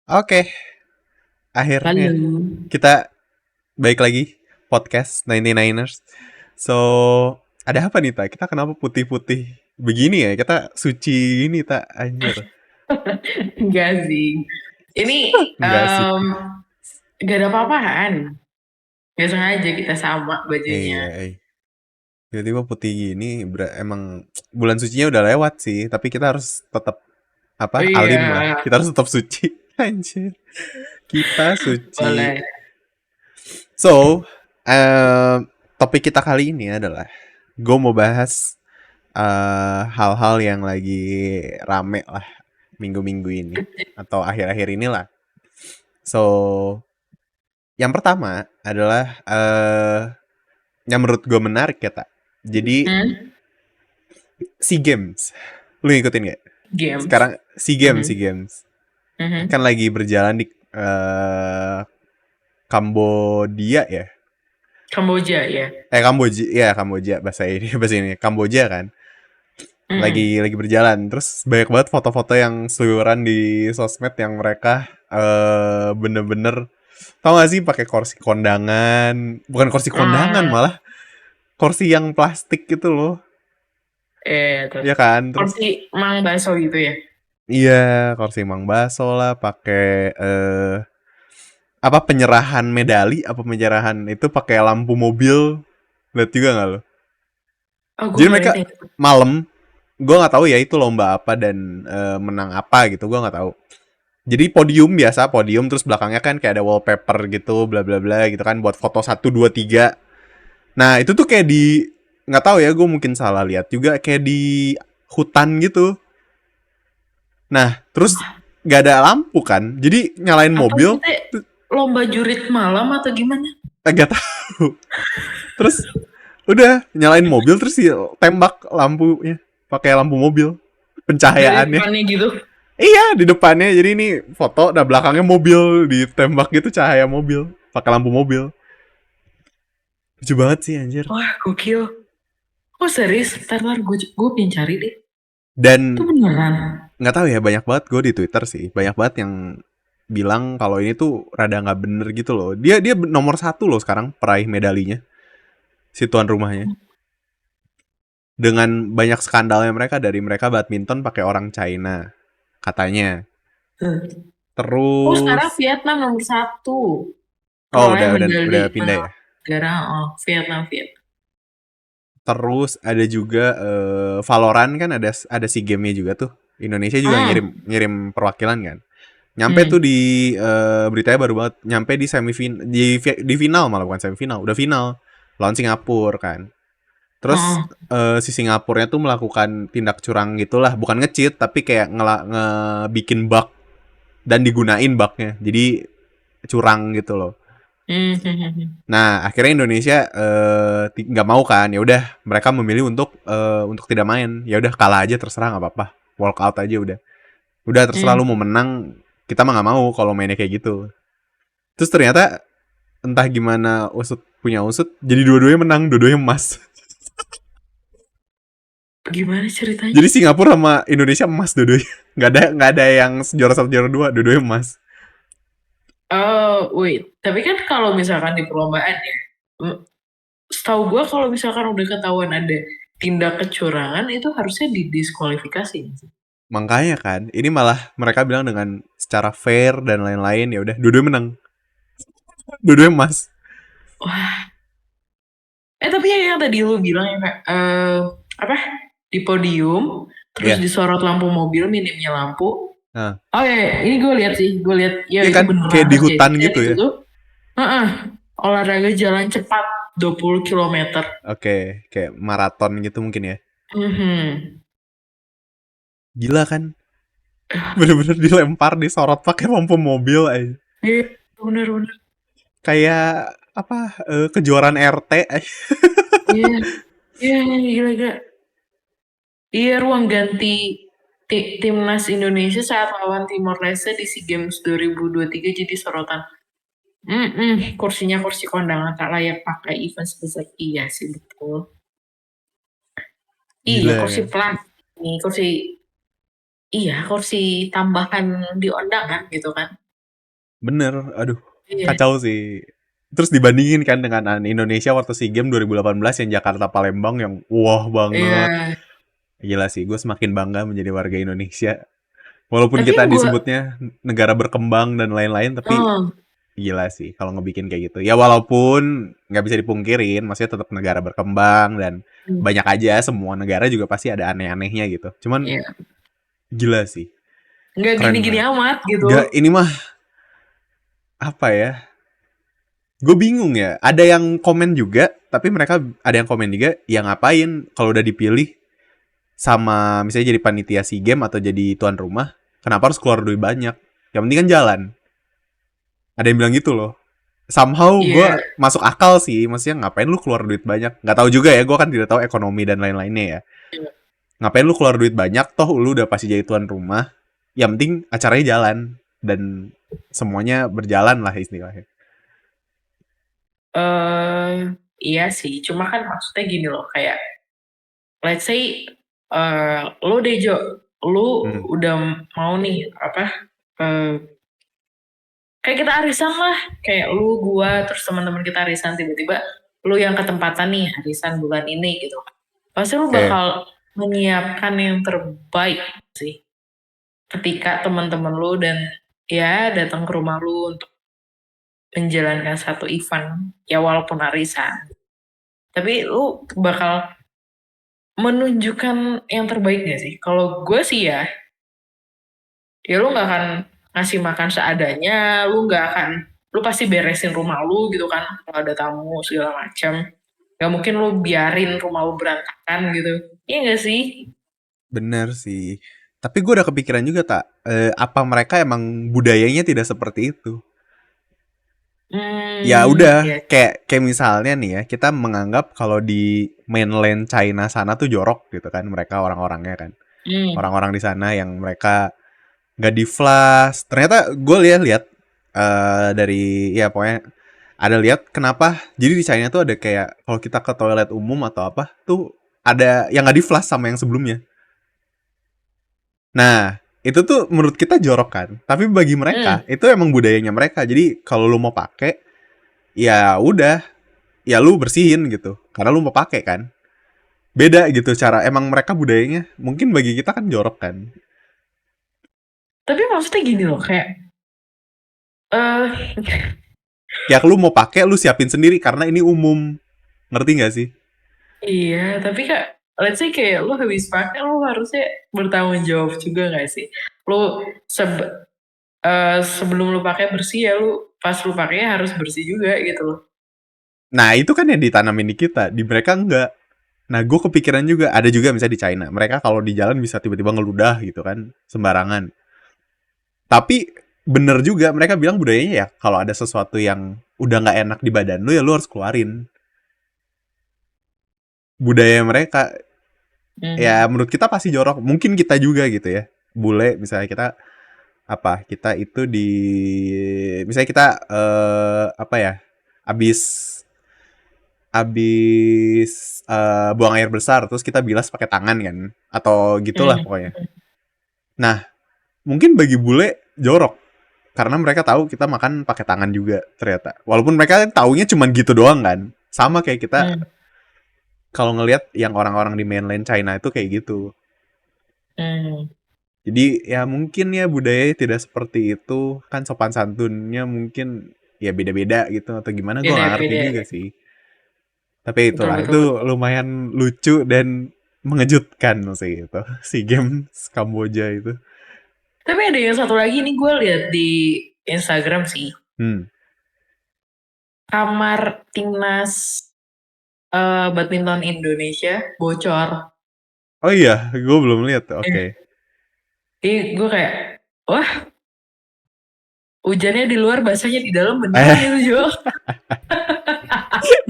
Oke, akhirnya Halo. kita balik lagi podcast 99ers. So, ada apa nih, Tak? Kita kenapa putih-putih begini ya? Kita suci ini, Tak, anjir. Enggak sih. Ini Enggak sih. gak ada apa-apaan. Gak sengaja kita sama Iya, bajunya. iya. Tiba-tiba putih gini, emang bulan sucinya udah lewat sih. Tapi kita harus tetap, apa, Iya, alim lah. Kita harus tetap suci. Anjir. Kita suci. boleh. So, topik kita kali ini adalah gue mau bahas hal-hal yang lagi rame lah minggu-minggu ini atau akhir-akhir inilah. So, yang pertama adalah yang menurut gue menarik ya, Tak. Jadi Hmm? SEA Games, lu ngikutin gak? Games. Sekarang SEA Games, SEA Mhm. Games kan Mhm. lagi berjalan di Kambodia ya. Kamboja ya. Kamboja, ya Kamboja bahasa ini bahasa ini Kamboja kan. Mhm. Lagi berjalan, terus banyak banget foto-foto yang seliweran di sosmed yang mereka bener-bener tau gak sih pakai kursi kondangan, bukan kursi kondangan, Hmm. malah kursi yang plastik gitu loh. Terus Ya kan, terus porsi mang bakso gitu ya. iya, kursi Mang Baso lah, pakai apa, penyerahan medali apa penyerahan itu pakai lampu mobil. Lihat juga nggak lo? Oh, gue Jadi gak mereka liat yang itu. malam, gue nggak tahu ya itu lomba apa dan menang apa gitu, gue nggak tahu. Jadi podium biasa, podium terus belakangnya kan kayak ada wallpaper gitu, bla bla bla gitu kan, buat foto 1 2 3. Nah itu tuh kayak di, nggak tahu ya, gue mungkin salah lihat juga, kayak di hutan gitu. Nah terus nggak ada lampu kan, jadi nyalain Atau itu mobil teh lomba jurit malam atau gimana? agak tahu. Terus udah nyalain mobil terus tembak lampunya pakai lampu mobil Dari pencahayaannya. depannya gitu. Iya, di depannya. Jadi ini foto, nah belakangnya mobil ditembak gitu, cahaya mobil, pakai lampu mobil. Lucu banget sih anjir. Wah, gokil. Oh, serius? Ntar gue pengen cari deh. Itu Dan beneran. nggak tahu ya, banyak banget gue di Twitter sih, banyak banget yang bilang kalau ini tuh rada nggak bener gitu loh. Dia dia nomor satu loh sekarang peraih medalinya, si tuan rumahnya. Dengan banyak skandalnya mereka, dari mereka badminton pakai orang China katanya. Hmm. Oh, sekarang Terus Vietnam nomor satu. oh Perolehan udah medali pindah ya. negara. Oh, Vietnam, Vietnam. Terus ada juga Valorant kan, ada SEA Game-nya juga tuh. Indonesia juga ngirim Hmm. ngirim perwakilan kan. Nyampe tuh Hmm. di beritanya baru banget, nyampe di semifinal, di final, malah bukan semifinal, udah final lawan Singapura kan. Terus Oh. si Singapurnya tuh melakukan tindak curang gitulah, bukan nge-cheat tapi kayak bikin bug dan digunain bugnya. Jadi curang gitu loh. Hmm. Hmm. Hmm. Nah, akhirnya Indonesia nggak mau kan. Ya udah, mereka memilih untuk tidak main. Ya udah, kalah aja terserah, nggak apa-apa. Walk out aja udah. Udah terserah, lu mau Hmm. menang. Kita mah nggak mau kalau mainnya kayak gitu. Terus ternyata entah gimana, punya usut, jadi dua-duanya menang, dua-duanya emas. Gimana ceritanya? Jadi Singapura sama Indonesia emas dua-duanya. Nggak ada yang juara satu juara dua, dua-duanya emas. Oh, wait. Tapi kan kalau misalkan di perlombaan ya, mm, setahu gue kalau misalkan udah ketahuan ada tindak kecurangan itu harusnya didiskualifikasi. Makanya kan, ini malah mereka bilang dengan secara fair dan lain-lain, ya udah, dua-duanya menang, dua-duanya emas. Wah. Tapi yang tadi lu bilang ya, Kak, apa? Di podium, terus Iya. disorot lampu mobil, minimnya lampu. Nah, Oh ya, ini gue lihat sih, gue lihat ya iya itu kan, beneran kayak di terjadi hutan dan gitu itu ya. tuh, heeh, olahraga jalan cepat 20 kilometer. Oke, kayak maraton gitu mungkin ya. Mhm. Gila kan? Bener-bener dilempar, disorot pakai lampu mobil aja. Iya, bener-bener. Kayak apa? Kejuaraan RT aja. Iya, iya, gila gila. Iya, ruang ganti timnas Indonesia saat lawan Timor Leste di SEA Games 2023 jadi sorotan. Kursinya kursi kondangan tak layak pakai event sebesar iya sih betul. Iya, Gila kursi kan? plastik nih, kursi iya, kursi tambahan di undangan gitu kan. Bener, aduh, Iya, kacau sih. Terus dibandingin kan dengan Indonesia waktu SEA Games 2018 yang Jakarta Palembang yang wah banget. iya. Gila sih, gue semakin bangga menjadi warga Indonesia. Walaupun Tapi kita yang gue, disebutnya negara berkembang dan lain-lain, tapi oh, gila sih kalau ngebikin kayak gitu. Ya walaupun nggak bisa dipungkirin, maksudnya tetap negara berkembang dan banyak aja semua negara juga pasti ada aneh-anehnya gitu. Cuman iya, gila sih, nggak keren gini-gini banget. amat gitu. Gak, ini mah apa ya? Gue bingung ya. Ada yang komen juga, tapi mereka ada yang komen juga, yang ngapain kalau udah dipilih sama misalnya jadi panitia SEA Games atau jadi tuan rumah, kenapa harus keluar duit banyak? Yang penting kan jalan. Ada yang bilang gitu loh. Somehow gue Iya, masuk akal sih, maksudnya ngapain lu keluar duit banyak? Nggak tahu juga ya, gue kan tidak tahu ekonomi dan lain-lainnya ya. Ngapain lu keluar duit banyak? Toh lu udah pasti jadi tuan rumah. Yang penting acaranya jalan dan semuanya berjalan lah istilahnya. eh iya sih. Cuma kan maksudnya gini loh, kayak let's say lu deh Jo, lu Hmm. udah mau nih apa? eh Kayak kita arisan lah, kayak lu, gua, terus teman-teman kita arisan tiba-tiba lu yang ketempatan nih arisan bulan ini gitu. Pasti lu Oke. bakal menyiapkan yang terbaik sih ketika teman-teman lu dan ya datang ke rumah lu untuk menjalankan satu event ya walaupun arisan. Tapi lu bakal menunjukkan yang terbaik gak sih? Kalau gue sih ya lu nggak akan ngasih makan seadanya, lu nggak akan, lu pasti beresin rumah lu gitu kan, kalau ada tamu segala macam. Gak mungkin lu biarin rumah lu berantakan gitu. Iya nggak sih? Bener sih. Tapi gue udah kepikiran juga tak, apa mereka emang budayanya tidak seperti itu? Ya Ya. udah, kayak kayak misalnya nih ya, kita menganggap kalau di mainland China sana tuh jorok gitu kan, mereka orang-orangnya kan, Hmm. orang-orang di sana yang mereka nggak di flash. Ternyata gue lihat dari ya pokoknya ada lihat kenapa. Jadi di China tuh ada kayak kalau kita ke toilet umum atau apa tuh ada yang nggak di flash sama yang sebelumnya. Nah, itu tuh menurut kita jorok kan. Tapi bagi mereka Hmm. itu emang budayanya mereka. Jadi kalau lu mau pakai, ya udah, ya lu bersihin gitu. Karena lu mau pakai kan. Beda gitu cara. Emang mereka budayanya. Mungkin bagi kita kan jorok kan. Tapi maksudnya gini loh, kayak eh Ya lu mau pakai, lu siapin sendiri karena ini umum. Ngerti nggak sih? iya, tapi kak, let's say kayak lu habis pakai, lu harusnya bertanggung jawab juga nggak sih? Lu sebelum lu pakai bersih ya, lu pas lu pakai harus bersih juga gitu loh. Nah itu kan yang ditanamin di kita. Di mereka enggak. Nah gue kepikiran juga. Ada juga misalnya di China. Mereka kalau di jalan bisa tiba-tiba ngeludah gitu kan. Sembarangan. Tapi bener juga mereka bilang budayanya ya kalau ada sesuatu yang udah nggak enak di badan lu ya lu harus keluarin. Budaya mereka ya Hmm. menurut kita pasti jorok. Mungkin kita juga gitu ya. Bule misalnya kita apa? Kita itu di misalnya kita apa ya? Abis abis buang air besar terus kita bilas pakai tangan kan atau gitulah Hmm. pokoknya. Nah, mungkin bagi bule jorok karena mereka tahu kita makan pakai tangan juga ternyata. Walaupun mereka taunya cuma gitu doang kan. Sama kayak kita Hmm. kalau ngelihat yang orang-orang di mainland China itu kayak gitu. Hmm. Jadi ya mungkin ya budayanya tidak seperti itu. Kan sopan santunnya mungkin ya beda-beda gitu atau gimana gue gak ngerti Beda-beda. juga sih. Tapi Betul, itulah betul, itu betul. lumayan lucu dan mengejutkan sih itu si games Kamboja itu. Tapi ada yang satu lagi nih gue lihat di Instagram sih. Hmm. Kamar timnas badminton Indonesia bocor. Oh iya, gue belum lihat. Oke. Okay. Eh, gue kayak, wah, hujannya di luar, basahnya di dalam beneran Eh, itu Jo.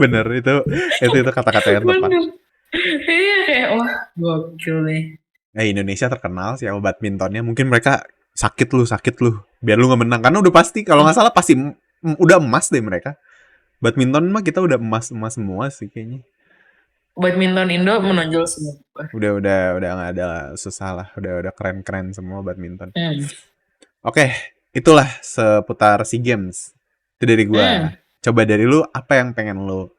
bener itu kata-kata yang tepat. Bener. Iya kayak, wah, gokil nih. Indonesia terkenal sih sama badmintonnya. Mungkin mereka sakit lu, biar lu nggak menang. Karena udah pasti, kalau nggak salah pasti udah emas deh mereka. Badminton mah kita udah emas semua sih kayaknya. Badminton Indo menonjol semua. Udah nggak ada susah lah. Udah keren semua badminton. Hmm. Oke, itulah seputar SEA Games. Itu dari Hmm, gua. Coba dari lu, apa yang pengen lu,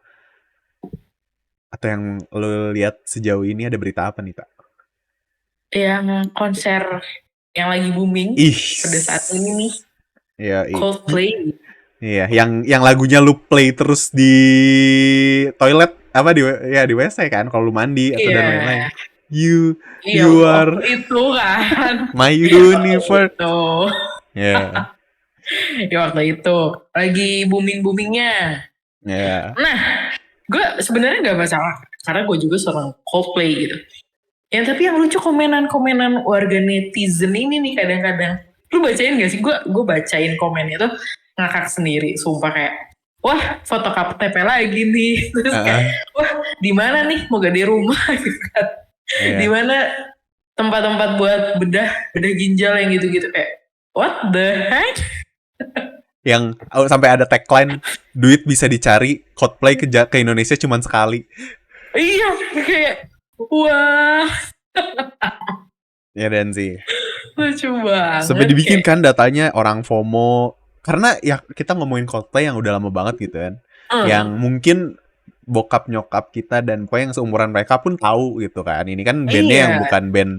atau yang lu lihat sejauh ini, ada berita apa nih, Tak? yang konser yang lagi booming Ih. pada saat ini nih, Ya, Coldplay. iya, yang lagunya lu play terus di toilet apa di ya di WC kan kalau lu mandi atau dan lain-lain. Iya, You iya you waktu are itu kan. my Waktu universe. itu. Ya, Ya waktu itu lagi booming-boomingnya. ya. Nah, gue sebenarnya nggak masalah karena gue juga seorang Coldplay gitu. Ya tapi yang lucu komenan-komenan warga netizen ini nih kadang-kadang. Lu bacain gak sih? Gue bacain komennya tuh ngakak sendiri, sumpah kayak, wah foto KTP lagi nih. Terus kayak, Heeh. wah di mana nih? Mau di rumah gitu kan? Di Iya. mana tempat-tempat buat bedah bedah ginjal yang gitu-gitu kayak, what the heck? Yang sampai ada tagline duit bisa dicari, Coldplay ke Indonesia cuma sekali. Iya kayak, wah Ya dan sih. lucu Sampai banget dibikin kayak, kan datanya orang FOMO. Karena ya kita ngomongin Coldplay yang udah lama banget gitu kan. Yang eh, mungkin bokap nyokap kita dan pokoknya yang seumuran mereka pun tahu gitu kan. Ini kan bandnya yang iya bukan band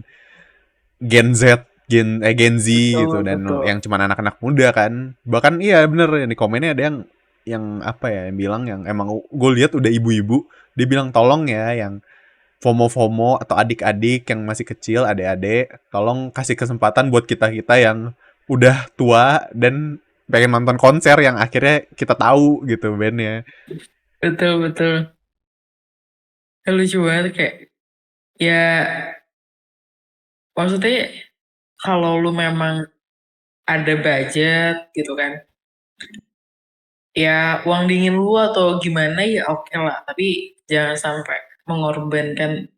Gen Z, Gen Z gitu betul dan betul. yang cuma anak-anak muda kan. Bahkan iya bener yang di komennya ada yang apa ya yang bilang yang emang gue lihat udah ibu-ibu dia bilang tolong ya yang FOMO-FOMO atau adik-adik yang masih kecil, adik-adik, tolong kasih kesempatan buat kita-kita yang udah tua dan pengen nonton konser yang akhirnya kita tahu gitu bandnya. Betul betul. Lucu banget kayak, ya maksudnya kalau lu memang ada budget gitu kan, ya uang dingin lu atau gimana ya oke lah, tapi jangan sampai mengorbankan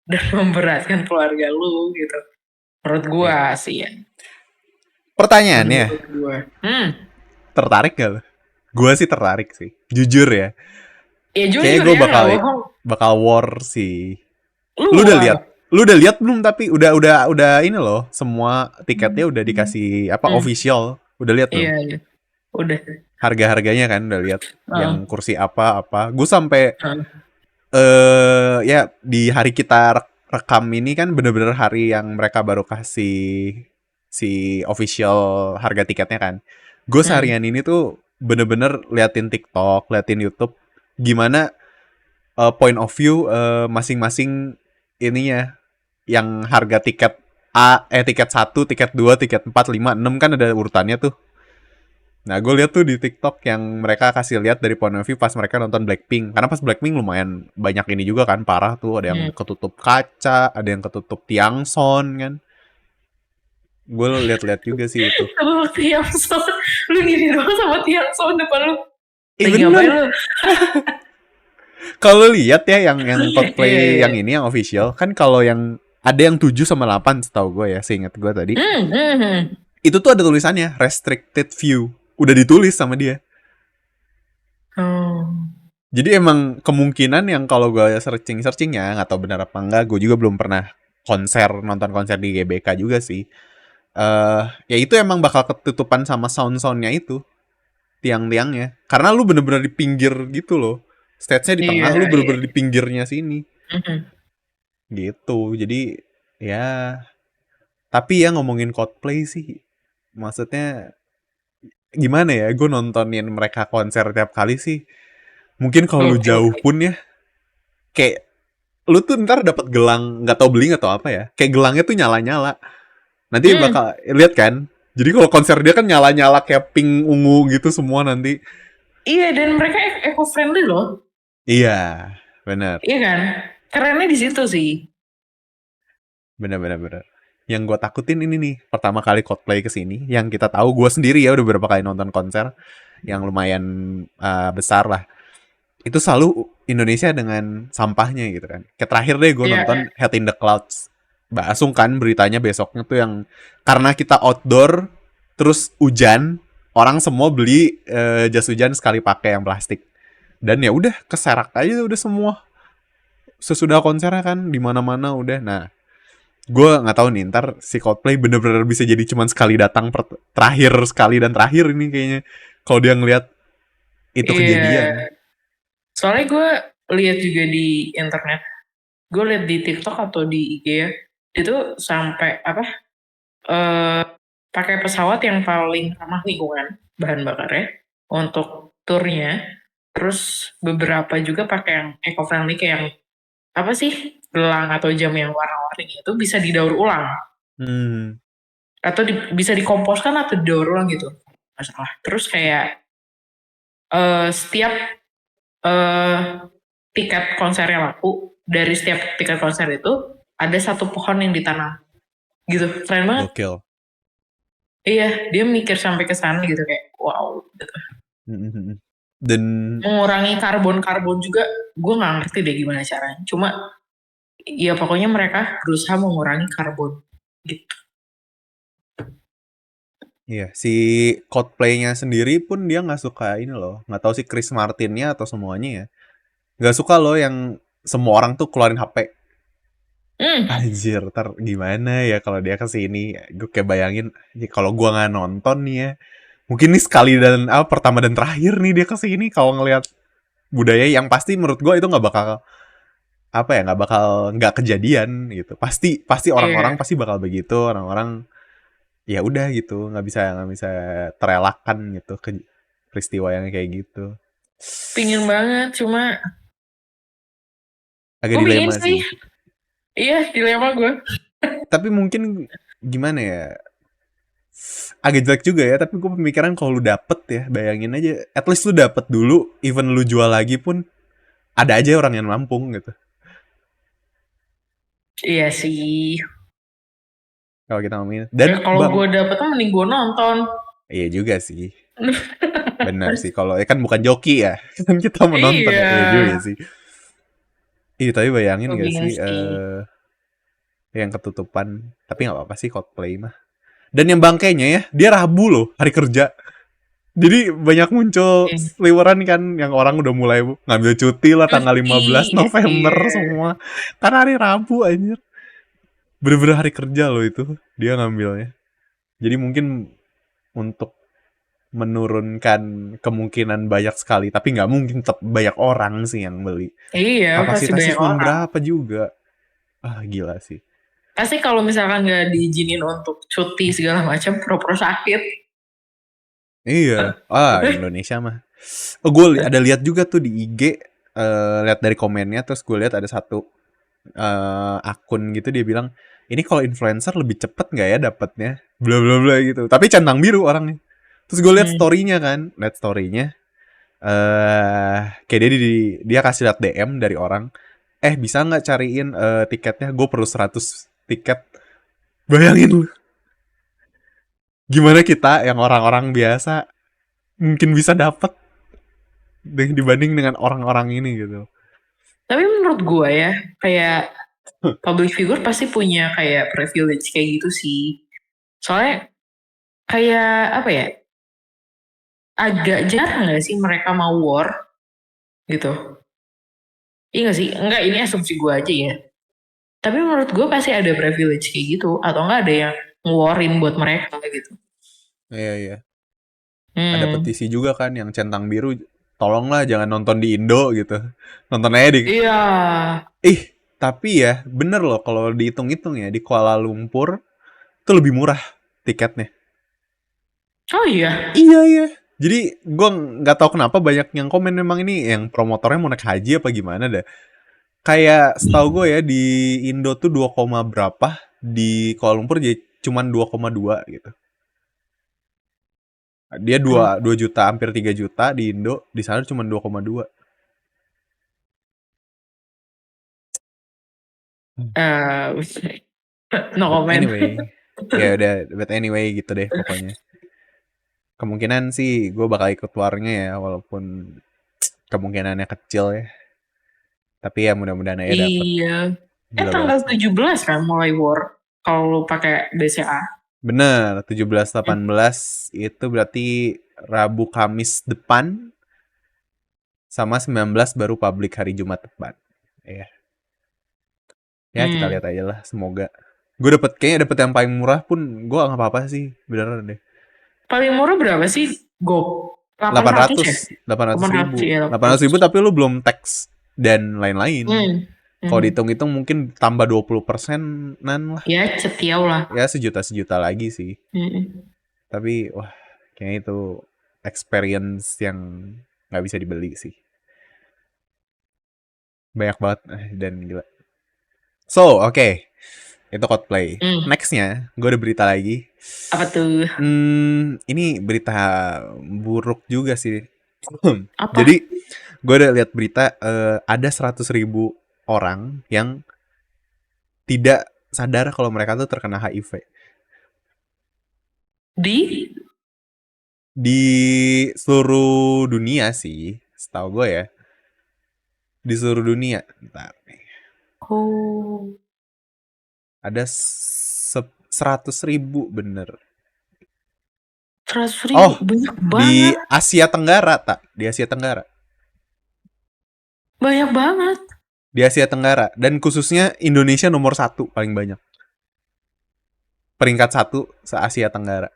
dan memberatkan keluarga lu gitu. Menurut gua Iya. sih ya. Pertanyaannya, Menurut gua. tertarik gak lo? Gue sih tertarik sih, jujur ya. Ya Kayaknya jujur gue ya bakal nggak bohong. bakal war sih. Lu Lu udah lihat? war. Lu udah lihat belum? Tapi udah ini loh, semua tiketnya udah dikasih apa Hmm, official. Udah lihat iya belum? iya. Udah. Harga-harganya kan udah lihat. Heeh, Yang kursi apa. Gue sampai heeh. ya di hari kita rekam ini kan bener-bener hari yang mereka baru kasih si official harga tiketnya kan. Gue Hmm. seharian ini tuh bener-bener liatin TikTok, liatin YouTube, gimana point of view masing-masing ininya yang harga tiket tiket 1, tiket 2, tiket 4, 5, 6 kan ada urutannya tuh. Nah, gue lihat tuh di TikTok yang mereka kasih lihat dari point of view pas mereka nonton Blackpink. Karena pas Blackpink lumayan banyak ini juga kan, parah tuh. Ada yang Hmm. ketutup kaca, ada yang ketutup tiang sound kan. Gue lihat-lihat juga sih itu. Sama tiang sound. Lu gini doang sama tiang sound depan lu. Eh Lagi ngapain lu? bener. Kalau lihat ya yang Iya, Coldplay iya. yang ini yang official kan kalau yang ada yang 7 sama 8 setahu gue ya, seingat gue tadi. Hmm. Itu tuh ada tulisannya restricted view. Udah ditulis sama dia. Oh. Jadi emang kemungkinan yang kalau gue searching ya nggak tahu benar apa enggak, gue juga belum pernah nonton konser di GBK juga sih. Ya itu emang bakal ketutupan sama soundnya itu, tiang-tiangnya. Karena lu bener-bener di pinggir gitu loh. Stage-nya di tengah, Iya, lu iya. bener-bener di pinggirnya sini. Mhm. Gitu. Jadi ya tapi ya ngomongin Coldplay sih, maksudnya gimana ya? Gue nontonin mereka konser tiap kali sih. Mungkin kalau lu Gokil jauh sih. pun ya, kayak lu tuh ntar dapat gelang nggak tau beli nggak tau apa ya, kayak gelangnya tuh nyala-nyala nanti Hmm. bakal lihat kan, jadi kalau konser dia kan nyala-nyala kayak pink ungu gitu semua nanti. Iya, dan mereka eco-friendly loh. Iya, bener, Iya kan? Kerennya di situ sih. bener. Yang gue takutin ini nih, pertama kali Coldplay kesini, yang kita tahu gue sendiri ya udah beberapa kali nonton konser yang lumayan besar lah, itu selalu Indonesia dengan sampahnya gitu kan. Kayak terakhir deh gue Iya. nonton Head in the Clouds. Mbak Asung kan beritanya besoknya tuh yang karena kita outdoor terus hujan, orang semua beli jas hujan sekali pakai yang plastik. Dan ya udah keserak aja udah semua. Sesudah konsernya kan di mana-mana udah. Nah, gue nggak tahu nih ntar si Coldplay bener-bener bisa jadi cuman sekali datang terakhir sekali dan terakhir ini kayaknya kalau dia ngelihat itu kejadian. Iya. Soalnya gue lihat juga di internet, gue lihat di TikTok atau di IG ya, itu sampai apa? eh pakai pesawat yang paling ramah lingkungan bahan bakarnya untuk turnya. Terus beberapa juga pakai yang eco friendly kayak yang apa sih? Gelang atau jam yang warna-warni itu bisa didaur ulang Hmm. atau bisa dikomposkan atau didaur ulang gitu. Masalah. Terus kayak setiap eh tiket konsernya laku, dari setiap tiket konser itu ada satu pohon yang ditanam gitu. Keren banget. Gokil. Iya, dia mikir sampai ke sana gitu kayak wow gitu. Dan Mengurangi karbon juga gue nggak ngerti deh gimana caranya. Cuma ya pokoknya mereka berusaha mengurangi karbon gitu. iya, si Coldplay-nya sendiri pun dia nggak suka ini loh. Nggak tahu si Chris Martin-nya atau semuanya ya. Nggak suka loh yang semua orang tuh keluarin HP. Hmm, Anjir, ntar gimana ya kalau dia kesini? Gue kayak bayangin, ya kalau gua nggak nonton nih ya, mungkin nih sekali dan pertama dan terakhir nih dia kesini kalau ngelihat budaya yang pasti menurut gua itu nggak bakal nggak bakal nggak kejadian gitu. Pasti pasti orang-orang iya. pasti bakal begitu, orang-orang ya udah gitu, nggak bisa terelakkan gitu ke peristiwa yang kayak gitu. Pingin banget, cuma Agak gue pingin dilema sih. sih. Iya, dilema gue. Tapi mungkin gimana ya? Agak jelek juga ya, tapi gue pemikiran kalau lu dapet ya, bayangin aja, at least lu dapet dulu, even lu jual lagi pun ada aja orang yang nampung gitu. Iya sih. Kalau kita ngomongin. Ya Dan kalau gue bang, dapet mah mending gue nonton. iya juga sih, benar sih. Kalau kan bukan joki ya, kan kita menonton Iya. ya, iya juga sih. Iya tapi bayangin Gue gak pingin sih sih. yang ketutupan, tapi nggak apa-apa sih Coldplay mah. Dan yang bangkainya ya, dia Rabu loh hari kerja. Jadi banyak muncul Eh, seliweran kan yang orang udah mulai ngambil cuti lah tanggal cuti. 15 November Iya. semua. Karena hari Rabu anjir. Bener-bener hari kerja loh itu dia ngambilnya. Jadi mungkin untuk menurunkan kemungkinan banyak sekali, tapi nggak mungkin tetap banyak orang sih yang beli. Iya, pasti Kapasitasnya banyak cuma orang. berapa juga. Ah gila sih. Pasti kalau misalkan nggak diizinin untuk cuti segala macam, pura-pura sakit. Iya. Ah Indonesia mah. Oh, gue ada lihat juga tuh di IG, lihat dari komennya terus gue lihat ada satu akun gitu dia bilang ini kalau influencer lebih cepet nggak ya dapatnya bla bla bla gitu tapi centang biru orangnya terus gue lihat Hmm. storynya kan lihat storynya kayak dia kasih lihat DM dari orang bisa nggak cariin tiketnya gue perlu 100 tiket bayangin lu gimana kita yang orang-orang biasa mungkin bisa dapat dibanding dengan orang-orang ini gitu. Tapi menurut gue ya, kayak public figure pasti punya kayak privilege kayak gitu sih. Soalnya kayak apa ya, agak jarang nggak sih mereka mau war gitu. Iya nggak sih? Enggak, ini asumsi gue aja ya. Tapi menurut gue pasti ada privilege kayak gitu. Atau enggak ada yang ngewarin buat mereka gitu. Iya iya ada Hmm. petisi juga kan yang centang biru tolonglah jangan nonton di Indo gitu nonton aja di Iya. ih tapi ya bener loh kalau dihitung-hitung ya di Kuala Lumpur itu lebih murah tiketnya. Oh iya. Iya iya jadi gue nggak tahu kenapa banyak yang komen memang ini yang promotornya mau naik haji apa gimana dah kayak setahu gue ya di Indo tuh 2, berapa di Kuala Lumpur jadi cuman 2,2 gitu dia dua juta hampir 3 juta di Indo di sana cuma 2,2. Eh, no But comment. anyway, ya udah, but anyway gitu deh pokoknya. Kemungkinan sih gue bakal ikut warnya ya, walaupun kemungkinannya kecil ya. Tapi ya mudah-mudahan aja dapet Iya. Tanggal 12-nya. 17 kan mulai war. Kalau lu pakai BCA. Bener, 17-18 itu berarti Rabu Kamis depan, sama 19 baru publik hari Jumat depan. Ya, ya kita Hmm. lihat aja lah, semoga. Gue kayaknya dapet yang paling murah pun gue nggak apa-apa sih, beneran deh. Paling murah berapa sih? Go. 800 ya? 800, 800 800 ribu, ya, 800 ribu 800. tapi lu belum tax dan lain-lain. Hmm. Kalau Hmm. dihitung-hitung mungkin tambah 20%-an lah. Ya, cetiau lah. Ya sejuta-sejuta lagi sih. Hmm. Tapi wah, kayaknya itu experience yang nggak bisa dibeli sih. Banyak banget dan gila. So, oke. Itu Coldplay. Hmm. Nextnya, gue ada berita lagi. Apa tuh? Ini berita buruk juga sih. Apa? Jadi, gue udah lihat berita ada 100.000 orang yang tidak sadar kalau mereka tuh terkena HIV. Di? Di seluruh dunia sih, setahu gue ya. Di seluruh dunia. Bentar nih. Oh. Ada 100.000 bener. 100.000? Oh, Banyak di banget. Asia Tenggara, tak? Di Asia Tenggara. Banyak banget. Di Asia Tenggara. Dan khususnya Indonesia nomor 1 paling banyak. Peringkat 1 se-Asia Tenggara.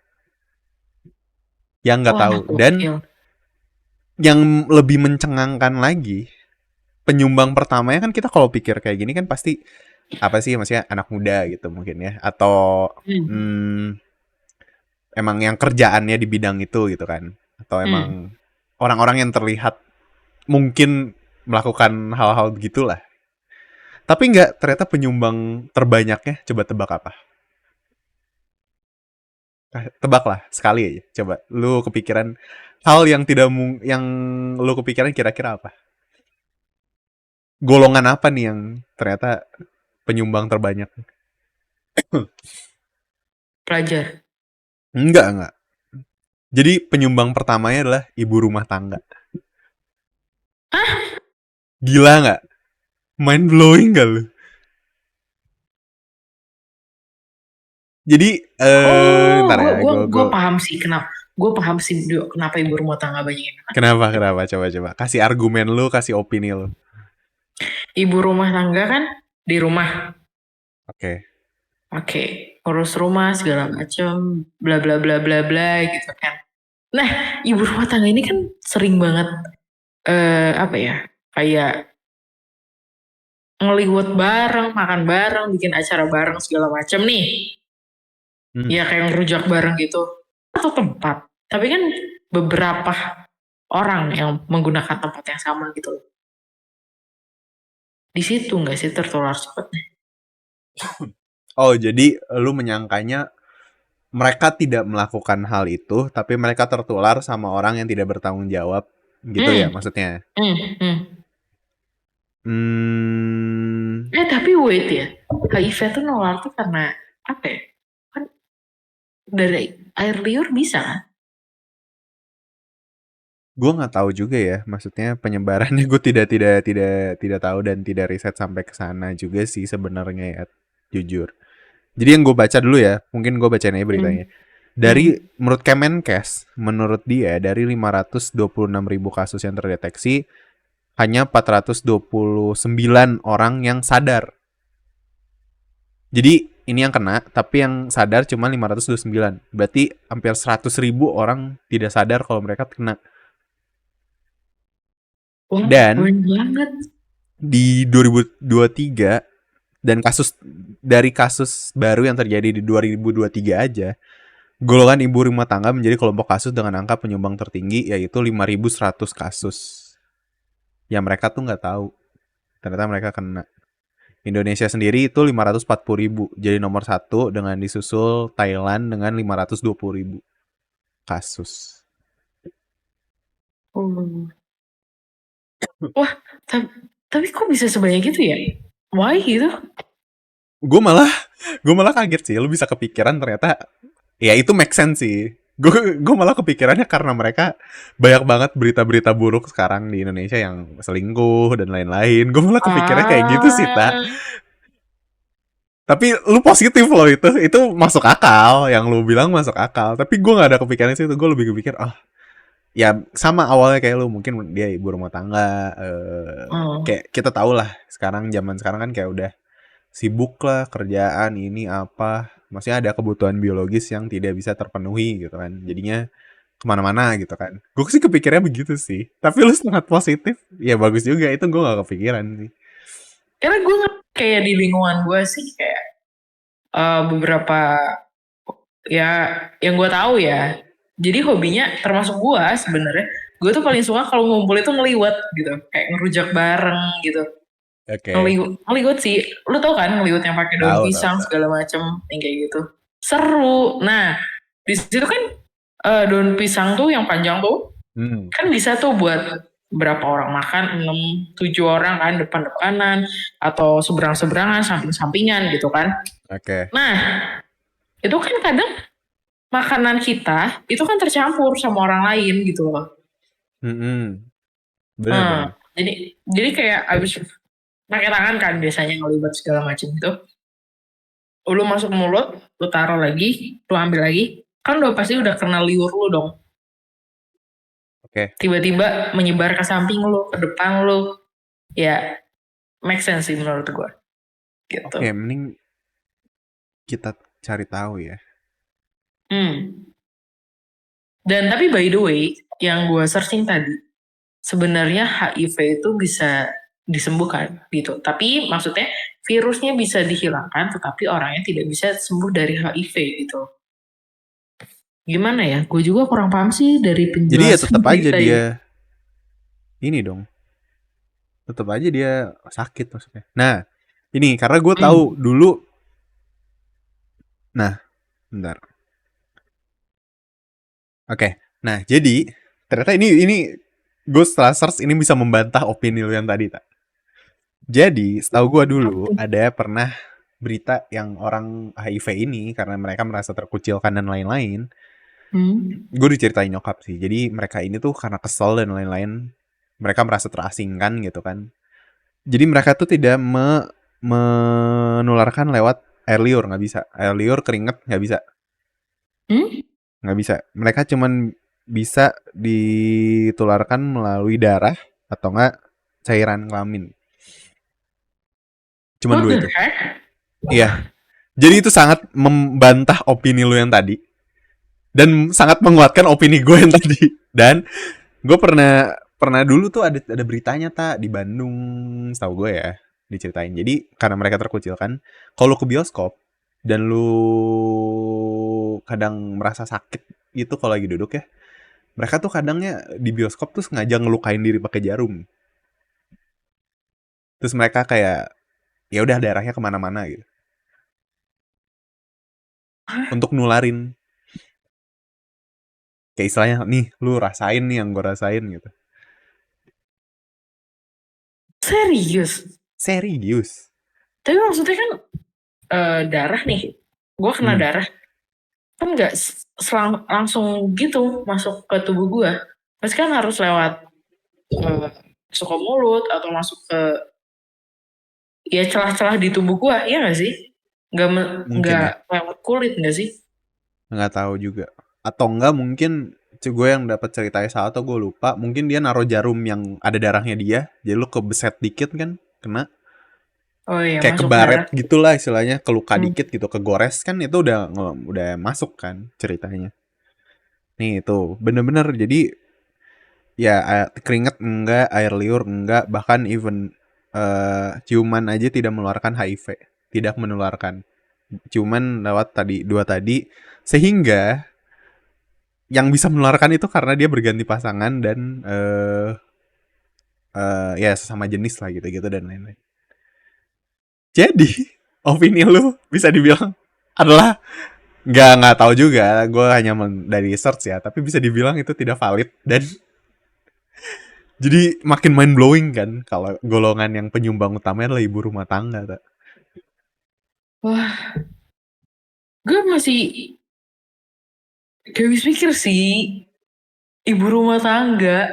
Yang nggak Wah, tahu. Dan gokil. yang lebih mencengangkan lagi, penyumbang pertamanya kan kita kalau pikir kayak gini kan pasti apa sih, maksudnya anak muda gitu mungkin ya, atau emang yang kerjaannya di bidang itu gitu kan, atau emang orang-orang yang terlihat mungkin melakukan hal-hal begitulah. Tapi nggak, ternyata penyumbang terbanyaknya, coba tebak apa? Tebak lah sekali aja, coba lu kepikiran hal yang tidak yang lu kepikiran kira-kira apa? Golongan apa nih yang ternyata penyumbang terbanyak? Pelajar. Enggak. Jadi penyumbang pertamanya adalah ibu rumah tangga. Hah? Gila nggak? Mind blowing gak lu? Jadi, Oh, ntar ya, gue paham sih kenapa. Gue paham sih kenapa ibu rumah tangga banyak yang kena. kenapa? Coba. Kasih argumen lu, kasih opini lu. Ibu rumah tangga kan di rumah. Oke. Oke, urus rumah segala macam, bla bla bla bla bla gitu kan. Nah, ibu rumah tangga ini kan sering banget apa ya? Kayak ngeliwat bareng, makan bareng, bikin acara bareng segala macam nih. Ya kayak ngerujak bareng gitu. Atau tempat. Tapi kan beberapa orang yang menggunakan tempat yang sama gitu loh. Di situ nggak sih tertular cepetnya? Oh, jadi lu menyangkanya mereka tidak melakukan hal itu, tapi mereka tertular sama orang yang tidak bertanggung jawab, gitu ya maksudnya? Tapi wait ya, HIV tuh nular tuh karena apa ya? Kan dari air liur bisa kan? Gue nggak tahu juga ya, maksudnya penyebarannya gue tidak tahu dan tidak riset sampai ke sana juga sih sebenarnya ya, jujur. Jadi yang gue baca dulu ya, mungkin gue bacain aja beritanya. Dari menurut Kemenkes, menurut dia dari 526.000 kasus yang terdeteksi, hanya 429 orang yang sadar. Jadi ini yang kena, tapi yang sadar cuma 529. Berarti hampir 100.000 orang tidak sadar kalau mereka kena. Wah, Dan banget. Di 2023 dan dari kasus baru yang terjadi di 2023 aja, golongan ibu rumah tangga menjadi kelompok kasus dengan angka penyumbang tertinggi, yaitu 5.100 kasus. Yang mereka tuh nggak tahu, ternyata mereka kena. Indonesia sendiri itu 540.000, jadi nomor 1 dengan disusul Thailand dengan 520.000 kasus. Wah, tapi kok bisa sebanyak itu ya? Why gitu? Gue malah kaget sih, lu bisa kepikiran ternyata ya itu make sense sih. Gue malah kepikirannya karena mereka banyak banget berita-berita buruk sekarang di Indonesia yang selingkuh dan lain-lain. Gue malah kepikirannya kayak gitu sih, tak. Tapi lu positif loh, itu masuk akal, yang lu bilang masuk akal. Tapi gue nggak ada kepikiran sih, itu gue lebih kepikir ya sama awalnya kayak lu, mungkin dia ibu rumah tangga, kayak kita tahu lah sekarang, zaman sekarang kan kayak udah sibuk lah, kerjaan ini apa. Maksudnya ada kebutuhan biologis yang tidak bisa terpenuhi gitu kan. Jadinya kemana-mana gitu kan. Gue sih kepikirannya begitu sih. Tapi lu sangat positif. Ya bagus juga. Itu gue gak kepikiran sih. Karena gue kayak di lingkungan gue sih kayak beberapa ya yang gue tahu ya. Jadi hobinya termasuk gue sebenarnya. Gue tuh paling suka kalau ngumpul itu ngeliwat gitu, kayak ngerujak bareng gitu. Oke. Ngeliwat sih, lu tau kan ngeliwat yang pakai daun Tahu, tahu, pisang tahu. segala macem, yang kayak gitu. Seru. Nah, di situ kan daun pisang tuh yang panjang tuh Hmm. kan bisa tuh buat berapa orang makan, 6 7 orang kan, depan-depanan atau seberang-seberangan, samping-sampingan gitu kan. Oke. Nah, itu kan kadang makanan kita itu kan tercampur sama orang lain gitu loh. Hmm. Nah, Benar-benar. jadi kayak abis pakai tangan kan biasanya ngelibat segala macam gitu. Lu masuk mulut, lu taruh lagi, lu ambil lagi, kan udah pasti udah kena liur lu dong. Oke. Tiba-tiba menyebar ke samping lu, ke depan lu. Ya, make sense sih menurut gue. Gitu. Oke, mending kita cari tahu ya. Hmm. Dan tapi by the way, yang gue searching tadi, sebenarnya HIV itu bisa disembuhkan gitu. Tapi maksudnya virusnya bisa dihilangkan, tetapi orangnya tidak bisa sembuh dari HIV gitu. Gimana ya? Gue juga kurang paham sih dari Jadi ya penjelasan tetap aja berita ini. dia ini dong. Tetap aja dia sakit maksudnya. Nah, ini karena gue tahu Hmm. dulu. Nah, bentar. Oke. Nah, jadi ternyata ini gue setelah search ini bisa membantah opini lu yang tadi, tak? Jadi, setahu gue dulu ada pernah berita yang orang HIV ini karena mereka merasa terkucilkan dan lain-lain. Hmm. Gue diceritain nyokap sih. Jadi mereka ini tuh karena kesel dan lain-lain, mereka merasa terasingkan gitu kan. Jadi mereka tuh tidak menularkan lewat air liur, nggak bisa. Air liur, keringet, nggak bisa. Hmm? Nggak bisa. Mereka cuman bisa ditularkan melalui darah atau nggak cairan kelamin. Cuman What dua the itu. heck? Iya. Jadi itu sangat membantah opini lu yang tadi dan sangat menguatkan opini gue yang tadi. Dan gue pernah pernah dulu tuh ada beritanya tak di Bandung, setahu gue ya, diceritain. Jadi karena mereka terkucilkan, kalau ke bioskop dan lu kadang merasa sakit gitu kalau lagi duduk ya, mereka tuh kadangnya di bioskop tuh sengaja ngelukain diri pakai jarum. Terus mereka kayak ya udah darahnya kemana-mana gitu untuk nularin. Kayak istilahnya nih lu rasain nih yang gue rasain gitu. Serius? Serius. Tapi maksudnya kan darah nih. Gue kena Hmm. darah. Kan nggak langsung gitu masuk ke tubuh gue. Pasti kan harus lewat masuk ke mulut atau masuk ke ya celah-celah di tubuh gue. Iya nggak sih? Mungkin Nggak ya. lewat kulit nggak sih? Nggak tahu juga. Atau enggak mungkin gue yang dapat ceritanya salah atau gue lupa. Mungkin dia naruh jarum yang ada darahnya dia. Jadi lu kebeset dikit kan. Kena. Oh iya, Kayak masuk kebaret darah. gitulah istilahnya. Keluka Hmm. dikit gitu. Kegores kan itu udah masuk kan ceritanya. Nih itu. Bener-bener jadi ya keringet enggak. Air liur enggak. Bahkan even ciuman aja tidak mengeluarkan HIV. Tidak menularkan. Cuman lewat tadi dua tadi. Sehingga yang bisa menularkan itu karena dia berganti pasangan dan ya sesama jenis lah gitu-gitu dan lain-lain. Jadi opini lu bisa dibilang adalah nggak tahu juga, gue hanya dari search ya, tapi bisa dibilang itu tidak valid dan jadi makin mind blowing kan kalau golongan yang penyumbang utamanya adalah ibu rumah tangga. Tak? Wah, gue masih gak habis pikir sih. Ibu rumah tangga.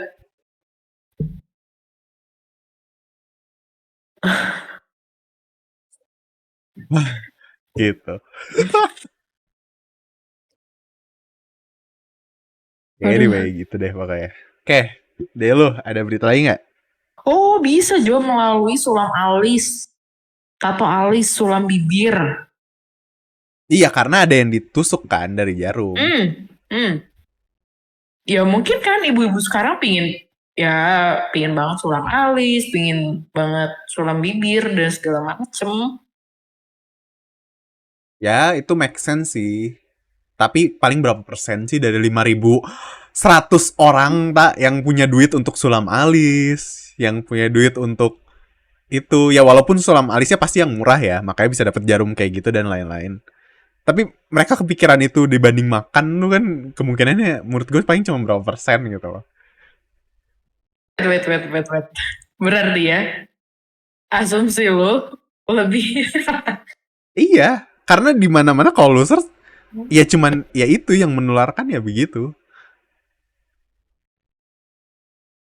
Gitu. Anyway Aduh. gitu deh pokoknya. Oke, deh lu ada berita lagi nggak? Oh, bisa juga melalui sulam alis. tato alis, sulam bibir. Iya, karena ada yang ditusuk kan dari jarum. Hmm. Ya mungkin kan ibu-ibu sekarang pingin, ya pingin banget sulam alis, pingin banget sulam bibir dan segala macem. Ya, itu make sense sih. Tapi paling berapa persen sih dari 5.100 orang tak yang punya duit untuk sulam alis, yang punya duit untuk itu. Ya walaupun sulam alisnya pasti yang murah ya, makanya bisa dapat jarum kayak gitu dan lain-lain. Tapi mereka kepikiran itu dibanding makan tuh kan kemungkinannya menurut gue paling cuma berapa persen gitu loh. Wait. Berarti ya, asumsi lo lebih Iya, karena di mana-mana kalau lu search ya cuman ya itu yang menularkan ya begitu.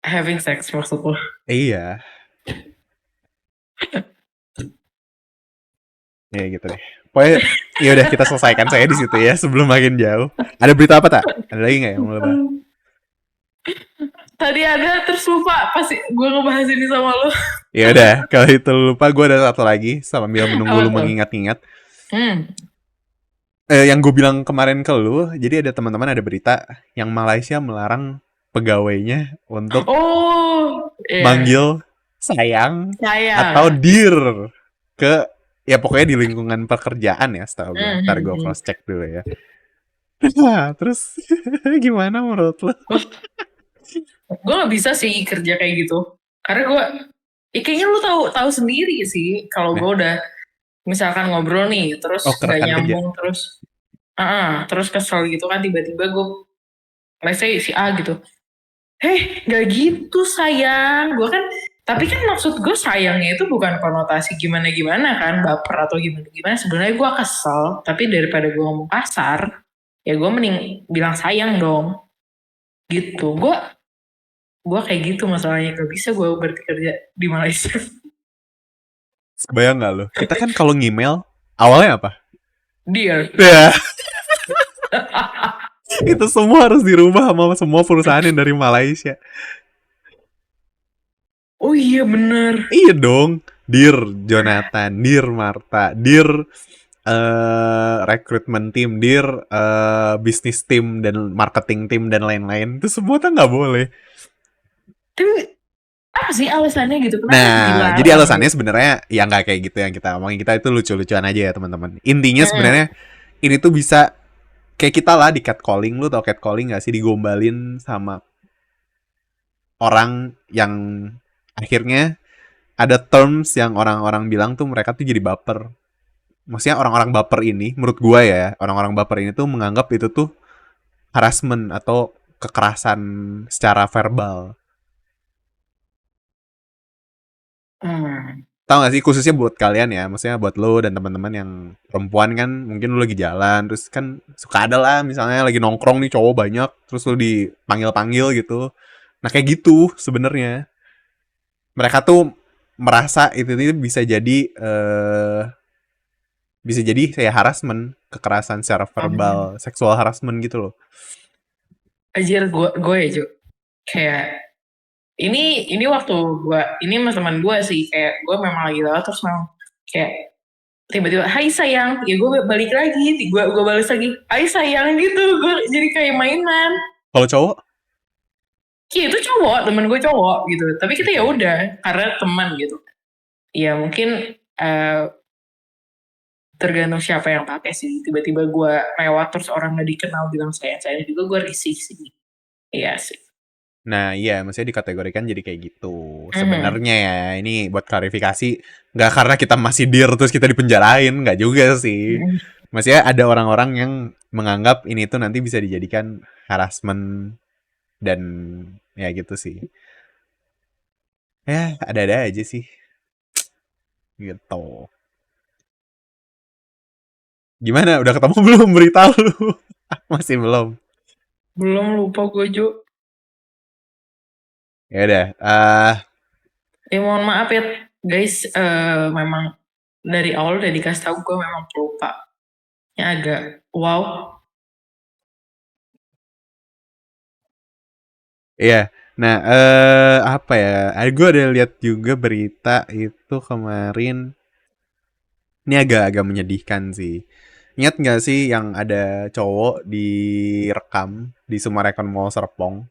having sex maksud lo. Iya, ya gitu deh. Pokoknya ya udah kita selesaikan saya di situ ya sebelum makin jauh. Ada berita apa tak? Ada lagi nggak yang mau lo bahas? Tadi ada terus lupa pasti gue ngebahas ini sama lo. Ya udah, kalau itu lupa gue ada satu lagi sambil menunggu Apa lu tuh? mengingat-ingat. Hmm. Yang gue bilang kemarin ke lu, jadi ada teman-teman ada berita yang Malaysia melarang pegawainya untuk Oh, iya. manggil sayang atau Saya. dear ke ya pokoknya di lingkungan pekerjaan ya setahu gue. Ntar gue Hmm. cross check dulu ya. Nah, terus gimana menurut lo? Gue gak bisa sih kerja kayak gitu. Karena gue, ya kayaknya lu tahu tahu sendiri sih. Kalau Nah, gue udah misalkan ngobrol nih, oh terus ke nggak rekan kerja. nyambung, terus kesel gitu kan tiba-tiba gue, let's say si A gitu. Gak gitu sayang. Gue kan, tapi kan maksud gue sayangnya itu bukan konotasi gimana-gimana kan, baper atau gimana-gimana. Sebenarnya gue kesel, tapi daripada gue ngomong kasar, ya gue mending bilang sayang dong. Gitu. Gue kayak gitu masalahnya. Gak bisa gue berarti kerja di Malaysia. Bayang nggak lo? Kita kan kalau ngemail awalnya apa? Dear. Ya, itu semua harus dirubah sama semua perusahaan yang dari Malaysia. Oh iya bener. Iya dong. Dear Jonathan, Dear Marta, Dear recruitment team, Dear business team dan marketing team dan lain-lain. Itu semua tuh nggak boleh. Tapi apa sih alasannya gitu? Kenapa Nah, jadi dilarang alasannya gitu? sebenarnya ya nggak kayak gitu yang kita omongin. Kita itu lucu-lucuan aja ya teman-teman. Intinya Mm-mm. sebenarnya ini tuh bisa kayak kita lah di catcalling. Lu tau catcalling nggak sih? Digombalin sama orang yang akhirnya ada terms yang orang-orang bilang tuh mereka tuh jadi baper. Maksudnya orang-orang baper ini, menurut gua ya, orang-orang baper ini tuh menganggap itu tuh harassment atau kekerasan secara verbal. Hmm. Tahu gak sih khususnya buat kalian ya, maksudnya buat lo dan teman-teman yang perempuan kan mungkin lo lagi jalan terus kan suka ada lah misalnya lagi nongkrong nih cowok banyak terus lo dipanggil-panggil gitu. Nah kayak gitu sebenarnya. Mereka tuh merasa itu bisa jadi bisa jadi kayak harassment, kekerasan secara Hmm. verbal, seksual harassment gitu loh. Anjir gue ya Jo. Kayak ini waktu gue ini sama teman gue sih, kayak gue memang lagi lewat terus memang kayak tiba-tiba hai sayang, ya gue balik lagi, gue balas lagi hai sayang gitu, gue jadi kayak mainan. Kalau cowok? Iya itu cowok, temen gue cowok gitu, tapi kita Oke. ya Okay. udah karena teman gitu. Ya mungkin eh, tergantung siapa yang pakai sih. Tiba-tiba gue lewat terus orang nggak dikenal bilang sayang-sayang juga, gue risih sih. Iya sih. Nah, iya, maksudnya dikategorikan jadi kayak gitu. Mhm. Sebenarnya ya, ini buat klarifikasi, nggak karena kita masih dir terus kita dipenjarain, nggak juga sih. Mhm. Maksudnya ada orang-orang yang menganggap ini tuh nanti bisa dijadikan harassment dan ya gitu sih. Ya, ada-ada aja sih. Gitu. Gimana? Udah ketemu belum berita lu? Masih belum. Belum, lupa gue Jo. Ya udah. Mohon maaf ya guys, memang dari awal udah dikasih tahu gue memang pelupa. Ya agak wow. Iya. Nah, apa ya? Gue ada lihat juga berita itu kemarin. Ini agak-agak menyedihkan sih. Ingat nggak sih yang ada cowok direkam di Sumarekon Mall Serpong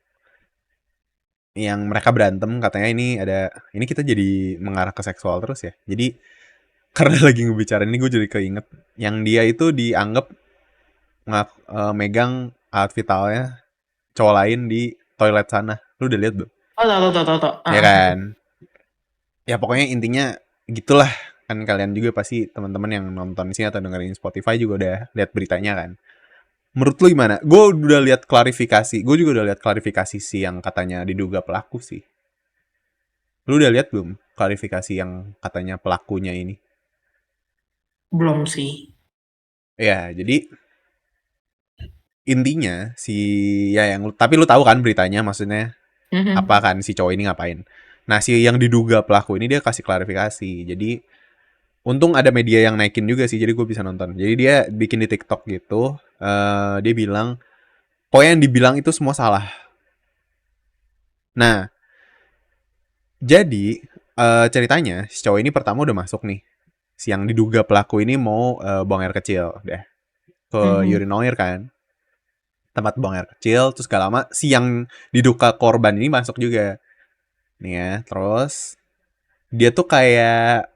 yang mereka berantem katanya ini kita jadi mengarah ke seksual terus ya. Jadi karena lagi ngebicarain ini gue jadi keinget yang dia itu dianggap megang alat vitalnya cowok lain di toilet sana. Lu udah lihat belum? Oh, tau. Ya kan? Ya pokoknya intinya gitulah, kan kalian juga pasti teman-teman yang nonton sini atau dengerin Spotify juga udah lihat beritanya kan. Menurut lu gimana? Gue udah lihat klarifikasi, gue juga udah lihat klarifikasi sih yang katanya diduga pelaku sih. Lu udah lihat belum klarifikasi yang katanya pelakunya ini? Belum sih. Ya, jadi intinya si ya yang tapi lu tahu kan beritanya maksudnya apa Mhm. kan si cowok ini ngapain. Nah, si yang diduga pelaku ini dia kasih klarifikasi. Jadi untung ada media yang naikin juga sih, jadi gue bisa nonton. Jadi dia bikin di TikTok gitu, dia bilang, pokoknya yang dibilang itu semua salah. Nah, jadi ceritanya si cowok ini pertama udah masuk nih. Si yang diduga pelaku ini mau buang air kecil deh ke Mhm. urinoir kan, tempat buang air kecil. Terus gak lama si yang diduga korban ini masuk juga. Nih ya, terus dia tuh kayak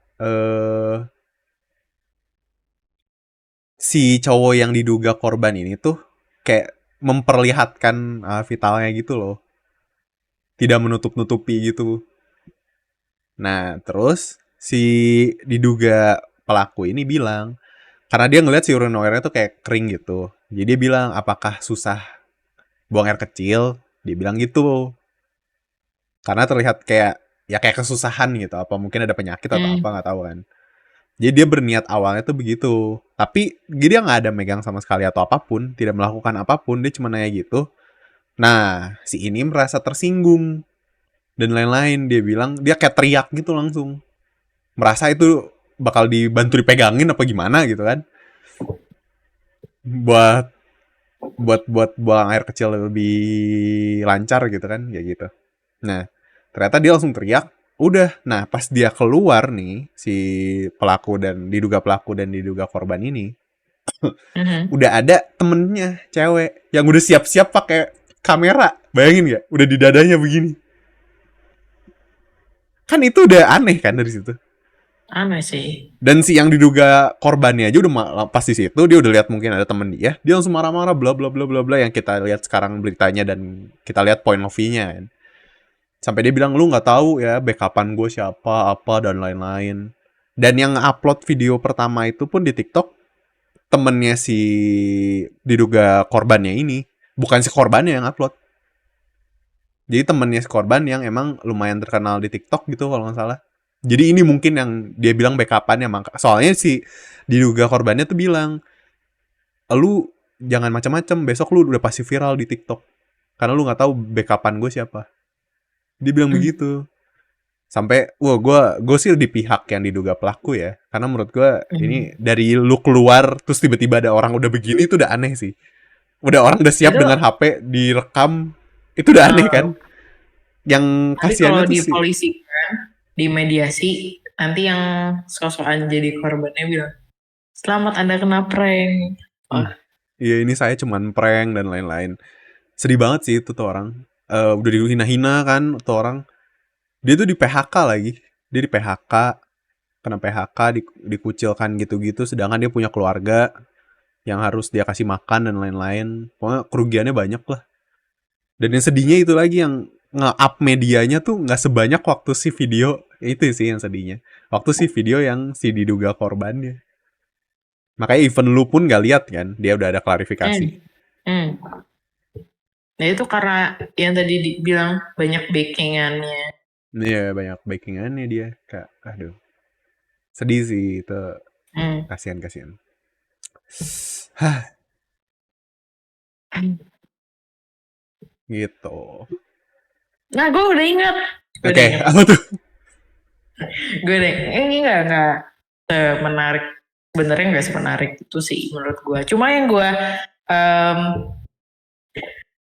si cowok yang diduga korban ini tuh kayak memperlihatkan vitalnya gitu loh, tidak menutup-nutupi gitu. Nah, terus si diduga pelaku ini bilang, karena dia ngeliat si urinoirnya tuh kayak kering gitu. Jadi dia bilang, apakah susah buang air kecil? Dia bilang gitu. Karena terlihat kayak, ya kayak kesusahan gitu. Apa mungkin ada penyakit atau apa, Mhm. nggak tahu kan. Jadi dia berniat awalnya tuh begitu. Tapi dia nggak ada megang sama sekali atau apapun. Tidak melakukan apapun. Dia cuma nanya gitu. Nah, si ini merasa tersinggung. Dan lain-lain. Dia bilang, dia kayak teriak gitu langsung. Merasa itu bakal dibantu dipegangin apa gimana gitu kan, buat buat buang air kecil lebih lancar gitu kan, ya gitu. Nah, ternyata dia langsung teriak, udah. Nah, pas dia keluar nih si pelaku dan diduga korban ini, Mhm. udah ada temennya cewek yang udah siap-siap pakai kamera, bayangin ya, udah di dadanya begini. Kan itu udah aneh kan dari situ. Aneh sih. Dan si yang diduga korbannya aja udah pas di situ, dia udah lihat mungkin ada temen dia langsung marah-marah bla bla bla bla bla yang kita lihat sekarang beritanya dan kita lihat point of view-nya kan. Sampai dia bilang lu nggak tahu ya backupan gue siapa apa dan lain-lain. Dan yang upload video pertama itu pun di TikTok temennya si diduga korbannya ini, bukan si korbannya yang upload. Jadi temennya si korban yang emang lumayan terkenal di TikTok gitu kalau nggak salah. Jadi ini mungkin yang dia bilang backupannya, soalnya si diduga korbannya tuh bilang, lu jangan macam-macam, besok lu udah pasti viral di TikTok karena lu nggak tahu backupan gue siapa. Dia bilang Mhm. begitu. Sampai wah, gue sih di pihak yang diduga pelaku ya, karena menurut gue ini Mhm. dari lu keluar terus tiba-tiba ada orang udah begini itu udah aneh sih. Udah orang udah siap Itu dengan HP direkam, itu udah aneh kan. Yang nanti kasihannya kalau tuh sih, dipolisikan, dimediasi, nanti yang sosokan jadi korbannya bilang, "Selamat Anda kena prank." Wah, iya ini saya cuman prank dan lain-lain. Sedih banget sih itu tuh orang. Udah dihina-hina kan tuh orang. Dia tuh di PHK lagi. Dia di PHK, kena PHK, dikucilkan gitu-gitu. Sedangkan dia punya keluarga yang harus dia kasih makan dan lain-lain. Pokoknya kerugiannya banyak lah. Dan yang sedihnya itu lagi yang nge-up medianya tuh nggak sebanyak waktu si video. Itu sih yang sedihnya. Waktu si video yang si diduga korbannya. Makanya even lu pun gak lihat kan, dia udah ada klarifikasi. hmm, hmm. Nah itu karena yang tadi dibilang banyak backingannya. Iya banyak backingannya dia. Kak, aduh. Sedih sih itu, Hmm. kasihan kasihan. Hah, gitu. Nah gue udah ingat. Gue udah Oke, ingat. apa tuh? Gue udah ini nggak menarik. Sebenarnya nggak semenarik itu sih menurut gue. Cuma yang gue em,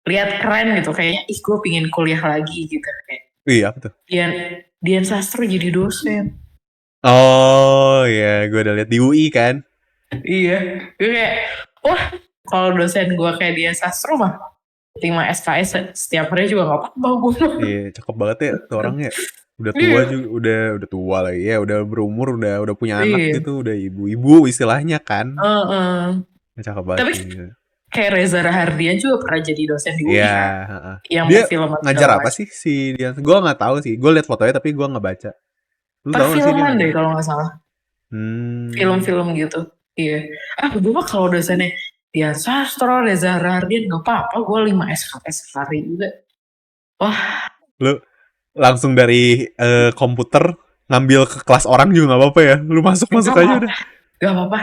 lihat keren gitu. Kayaknya ih gue pingin kuliah lagi gitu. Kayak Iya, apa tuh? Dian, Dian Sastro jadi dosen. Oh ya, gue udah lihat di UI kan. Iya, gue kayak, wah, kalau dosen gue kayak dia sastro mah 5 SKS setiap hari juga gak apa-apa gue. Iya, cakep banget ya tuh orang ya. Udah tua Iya. juga, udah tua lagi ya, udah berumur, udah punya anak Iya. gitu, udah ibu-ibu istilahnya kan. Heeh. Cakep banget Tapi sih. kayak Reza Rahardian juga pernah jadi dosen di Iya, UI kan, heeh. yang Dia perfilman ngajar segala apa macam. sih si dia? Gue nggak tahu sih. Gue liat fotonya tapi gue nggak baca. Lu tahu nggak sih dia Perfilman ngajar deh apa? kalau nggak salah, Hmm. film-film gitu. Iya. Gue mah kalau dosennya Dian Sastro, Reza Rahardian gak apa-apa, gue 5 SKS sehari juga. Wah, Lu langsung dari komputer ngambil ke kelas orang juga nggak apa-apa ya? Lu masuk gak aja apa-apa, udah. gak apa-apa.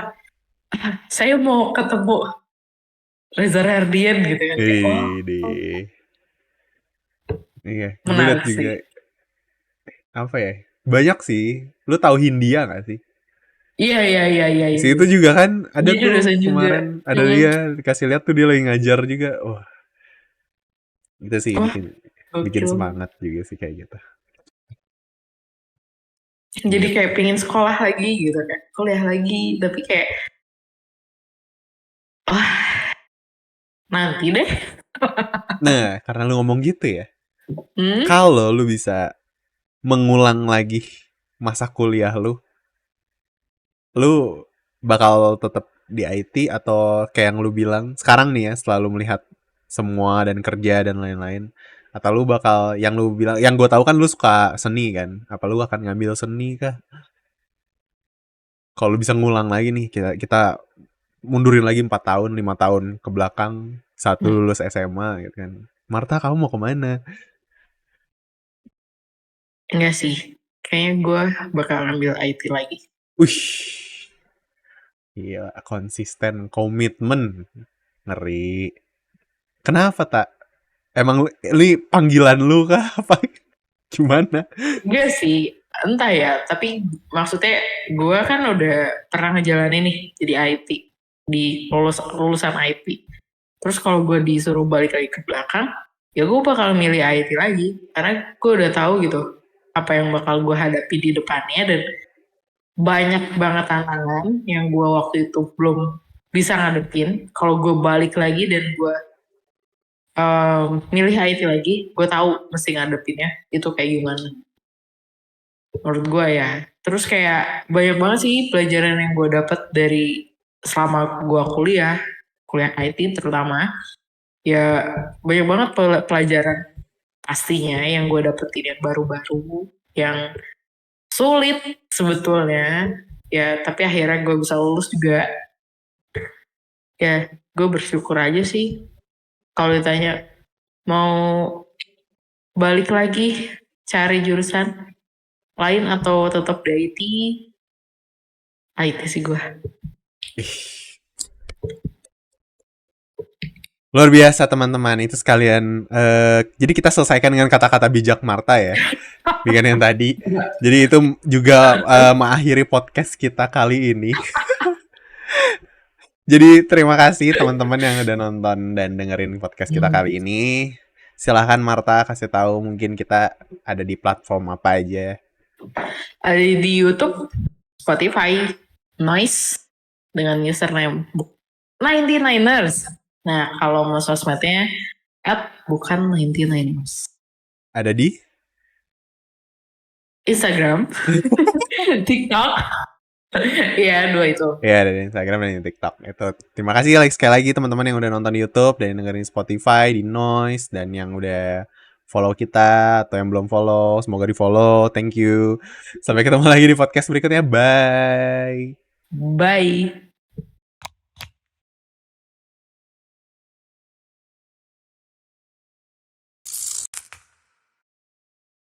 Saya mau ketemu Reza Rahardian gitu kan. Kayak, oh, Deh. Iya, gue liat menarik juga sih. apa ya? Banyak sih. Lu tahu Hindia nggak sih? Iya, iya, iya, iya, Di iya. situ juga kan ada Dia juga tuh dosen juga. kemarin ada Mm-mm. dia dikasih lihat tuh dia lagi ngajar juga. Wah, itu sih Wah, bikin bikin gokil. semangat juga sih kayak gitu. Jadi Gitu. kayak pengen sekolah lagi gitu kan. Kuliah lagi. Tapi kayak, wah, nanti deh. Nah, karena lu ngomong gitu ya. Hmm? Kalau lu bisa mengulang lagi masa kuliah lu bakal tetap di IT atau kayak yang lu bilang sekarang nih ya selalu melihat semua dan kerja dan lain-lain atau lu bakal yang lu bilang yang gue tahu kan lu suka seni kan apa lu akan ngambil seni kah kalau lu bisa ngulang lagi nih kita mundurin lagi 4 tahun 5 tahun ke belakang saat lu lulus SMA gitu kan Marta kamu mau kemana. Enggak sih. Kayaknya gue bakal ambil IT lagi. Wih, iya konsisten komitmen ngeri. Kenapa tak? Emang ini panggilan lu kah? Apa gimana? Enggak sih. Entah ya. Tapi maksudnya gue kan udah pernah ngejalanin nih jadi IT. Di lulusan IT. Terus kalau gue disuruh balik lagi ke belakang, ya gue bakal milih IT lagi. Karena gue udah tahu gitu apa yang bakal gue hadapi di depannya dan banyak banget tantangan yang gue waktu itu belum bisa ngadepin. Kalau gue balik lagi dan gue milih IT lagi, gue tahu mesti ngadepinnya itu kayak gimana. Menurut gue ya. Terus kayak banyak banget sih pelajaran yang gue dapet dari selama gue kuliah IT terutama. Ya banyak banget pelajaran pastinya yang gue dapetin yang baru-baru, yang sulit sebetulnya. Ya tapi akhirnya gue bisa lulus juga. Ya gue bersyukur aja sih. Kalau ditanya mau balik lagi cari jurusan lain atau tetap di IT sih gue. Luar biasa teman-teman. Itu sekalian jadi kita selesaikan dengan kata-kata bijak Marta ya. Dengan yang tadi. Jadi itu juga mengakhiri podcast kita kali ini. Jadi terima kasih teman-teman yang udah nonton dan dengerin podcast kita kali ini. Silahkan Marta kasih tahu mungkin kita ada di platform apa aja. Ada di YouTube, Spotify, Noise dengan username 99ers. Nah, kalau mau sosmednya bukan 99ers. Ada di Instagram, TikTok. Iya, dua itu. ya ada di Instagram dan di TikTok. Itu. Terima kasih sekali lagi teman-teman yang udah nonton di YouTube dan dengerin Spotify, di Noise dan yang udah follow kita atau yang belum follow, semoga di follow. Thank you. Sampai ketemu lagi di podcast berikutnya. Bye. Bye.